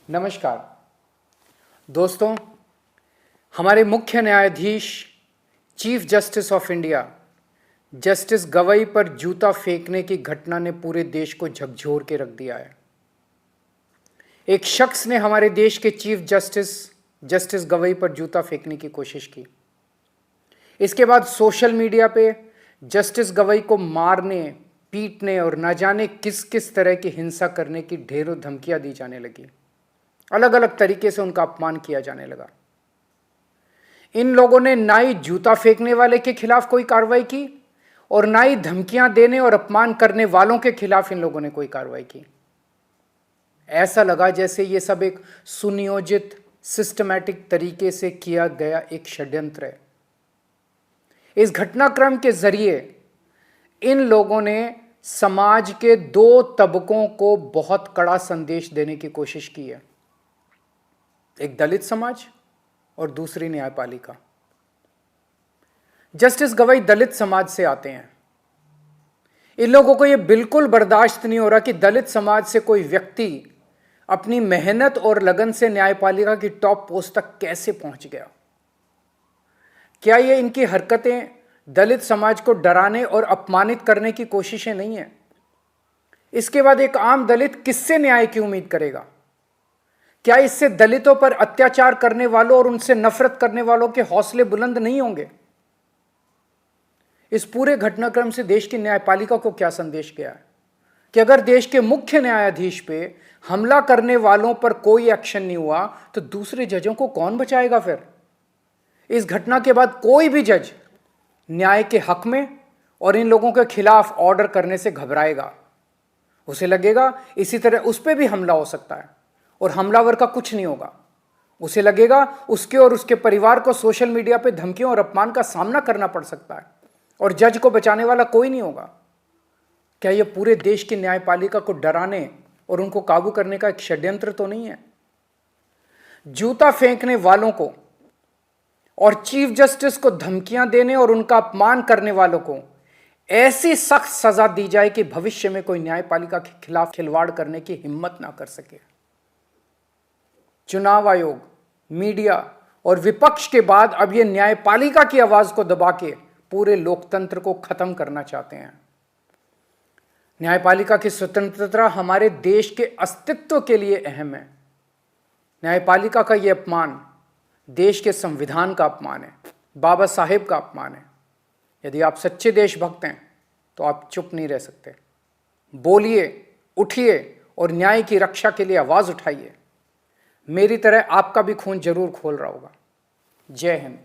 नमस्कार दोस्तों, हमारे मुख्य न्यायाधीश chief justice of India justice Gavai पर जूता फेंकने की घटना ने पूरे देश को झकझोर के रख दिया है। एक शख्स ने हमारे देश के चीफ जस्टिस गवई पर जूता फेंकने की कोशिश की। इसके बाद सोशल मीडिया पे जस्टिस गवई को मारने, पीटने और न जाने किस किस तरह की हिंसा करने की ढेरों धमकियां दी जाने लगी। अलग अलग तरीके से उनका अपमान किया जाने लगा। इन लोगों ने ना ही जूता फेंकने वाले के खिलाफ कोई कार्रवाई की और ना ही धमकियां देने और अपमान करने वालों के खिलाफ इन लोगों ने कोई कार्रवाई की। ऐसा लगा जैसे ये सब एक सुनियोजित, सिस्टमैटिक तरीके से किया गया एक षड्यंत्र है। इस घटनाक्रम के जरिए इन लोगों ने समाज के दो तबकों को बहुत कड़ा संदेश देने की कोशिश की है, एक दलित समाज और दूसरी न्यायपालिका। जस्टिस गवई दलित समाज से आते हैं। इन लोगों को यह बिल्कुल बर्दाश्त नहीं हो रहा कि दलित समाज से कोई व्यक्ति अपनी मेहनत और लगन से न्यायपालिका की टॉप पोस्ट तक कैसे पहुंच गया। क्या ये इनकी हरकतें दलित समाज को डराने और अपमानित करने की कोशिशें नहीं है? इसके बाद एक आम दलित किससे न्याय की उम्मीद करेगा? क्या इससे दलितों पर अत्याचार करने वालों और उनसे नफरत करने वालों के हौसले बुलंद नहीं होंगे? इस पूरे घटनाक्रम से देश की न्यायपालिका को क्या संदेश गया है कि अगर देश के मुख्य न्यायाधीश पे हमला करने वालों पर कोई एक्शन नहीं हुआ तो दूसरे जजों को कौन बचाएगा? फिर इस घटना के बाद कोई भी जज न्याय के हक में और इन लोगों के खिलाफ ऑर्डर करने से घबराएगा। उसे लगेगा इसी तरह उस पर भी हमला हो सकता है और हमलावर का कुछ नहीं होगा। उसे लगेगा उसके और उसके परिवार को सोशल मीडिया पे धमकियों और अपमान का सामना करना पड़ सकता है और जज को बचाने वाला कोई नहीं होगा। क्या यह पूरे देश की न्यायपालिका को डराने और उनको काबू करने का एक षड्यंत्र तो नहीं है? जूता फेंकने वालों को और चीफ जस्टिस को धमकियां देने और उनका अपमान करने वालों को ऐसी सख्त सजा दी जाए कि भविष्य में कोई न्यायपालिका के खिलाफ खिलवाड़ करने की हिम्मत ना कर सके। चुनाव आयोग, मीडिया और विपक्ष के बाद अब ये न्यायपालिका की आवाज को दबा के पूरे लोकतंत्र को खत्म करना चाहते हैं। न्यायपालिका की स्वतंत्रता हमारे देश के अस्तित्व के लिए अहम है। न्यायपालिका का यह अपमान देश के संविधान का अपमान है, बाबा साहेब का अपमान है। यदि आप सच्चे देशभक्त हैं तो आप चुप नहीं रह सकते। बोलिए, उठिए और न्याय की रक्षा के लिए आवाज उठाइए। मेरी तरह आपका भी खून जरूर खोल रहा होगा। जय हिंद।